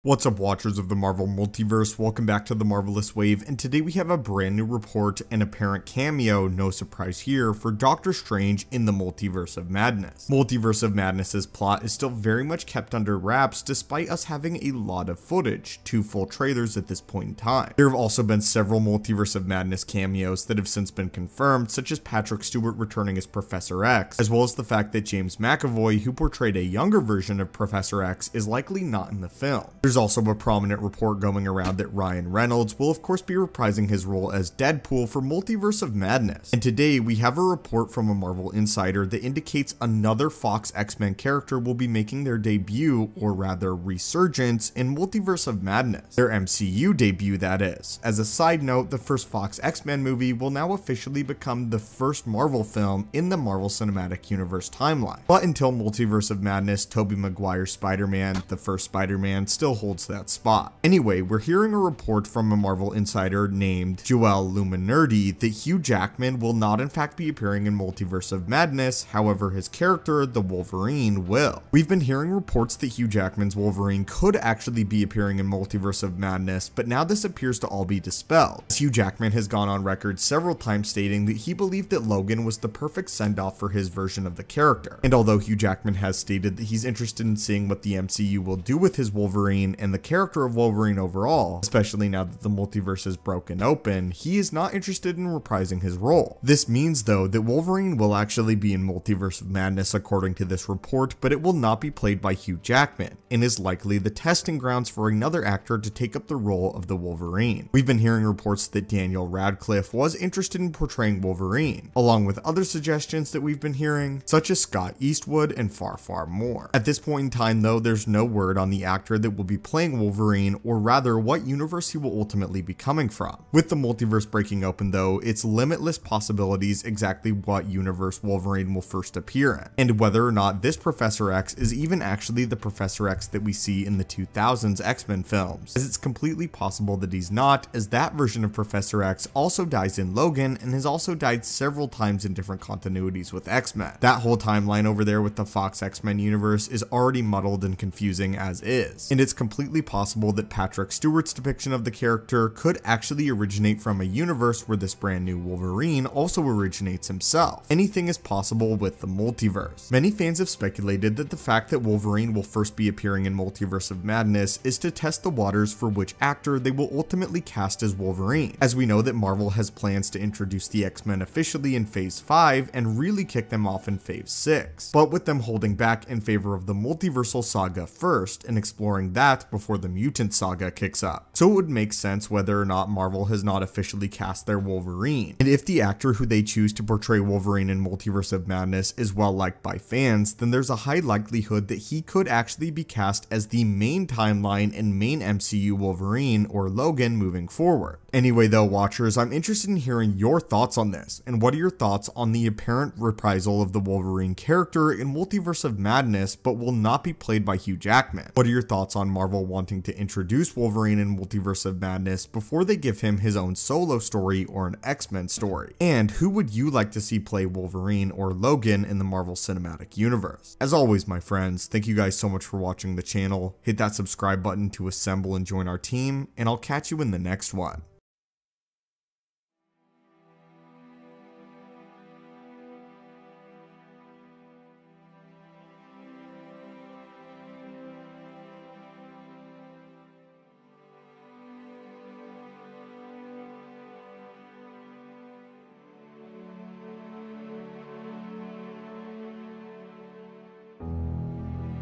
What's up, watchers of the Marvel Multiverse? Welcome back to the Marvelous Wave, and today we have a brand new report and apparent cameo, no surprise here, for Doctor Strange in the Multiverse of Madness. Multiverse of Madness's plot is still very much kept under wraps despite us having a lot of footage, 2 full trailers at this point in time. There have also been several Multiverse of Madness cameos that have since been confirmed, such as Patrick Stewart returning as Professor X, as well as the fact that James McAvoy, who portrayed a younger version of Professor X, is likely not in the film. There's also a prominent report going around that Ryan Reynolds will of course be reprising his role as Deadpool for Multiverse of Madness. And today we have a report from a Marvel insider that indicates another Fox X-Men character will be making their debut, or rather resurgence, in Multiverse of Madness. Their MCU debut, that is. As a side note, the first Fox X-Men movie will now officially become the first Marvel film in the Marvel Cinematic Universe timeline. But until Multiverse of Madness, Tobey Maguire's Spider-Man, the first Spider-Man, still holds that spot. Anyway, we're hearing a report from a Marvel insider named Joel Luminerdi that Hugh Jackman will not in fact be appearing in Multiverse of Madness, however his character, the Wolverine, will. We've been hearing reports that Hugh Jackman's Wolverine could actually be appearing in Multiverse of Madness, but now this appears to all be dispelled, as Hugh Jackman has gone on record several times stating that he believed that Logan was the perfect send-off for his version of the character. And although Hugh Jackman has stated that he's interested in seeing what the MCU will do with his Wolverine and the character of Wolverine overall, especially now that the multiverse is broken open, he is not interested in reprising his role. This means though that Wolverine will actually be in Multiverse of Madness according to this report, but it will not be played by Hugh Jackman, and is likely the testing grounds for another actor to take up the role of the Wolverine. We've been hearing reports that Daniel Radcliffe was interested in portraying Wolverine, along with other suggestions that we've been hearing, such as Scott Eastwood and far more. At this point in time though, there's no word on the actor that will be playing Wolverine, or rather what universe he will ultimately be coming from. With the multiverse breaking open though, it's limitless possibilities exactly what universe Wolverine will first appear in, and whether or not this Professor X is even actually the Professor X that we see in the 2000s X-Men films, as it's completely possible that he's not, as that version of Professor X also dies in Logan and has also died several times in different continuities with X-Men. That whole timeline over there with the Fox X-Men universe is already muddled and confusing as is, and it's completely possible that Patrick Stewart's depiction of the character could actually originate from a universe where this brand new Wolverine also originates himself. Anything is possible with the multiverse. Many fans have speculated that the fact that Wolverine will first be appearing in Multiverse of Madness is to test the waters for which actor they will ultimately cast as Wolverine, as we know that Marvel has plans to introduce the X-Men officially in Phase 5 and really kick them off in Phase 6, but with them holding back in favor of the multiversal saga first and exploring that before the mutant saga kicks up. So it would make sense whether or not Marvel has not officially cast their Wolverine, and if the actor who they choose to portray Wolverine in Multiverse of Madness is well liked by fans, then there's a high likelihood that he could actually be cast as the main timeline and main MCU Wolverine, or Logan, moving forward. Anyway though, watchers, I'm interested in hearing your thoughts on this, and what are your thoughts on the apparent reprisal of the Wolverine character in Multiverse of Madness but will not be played by Hugh Jackman? What are your thoughts on Marvel wanting to introduce Wolverine in Multiverse of Madness before they give him his own solo story or an X-Men story? And who would you like to see play Wolverine or Logan in the Marvel Cinematic Universe? As always, my friends, thank you guys so much for watching the channel. Hit that subscribe button to assemble and join our team, and I'll catch you in the next one.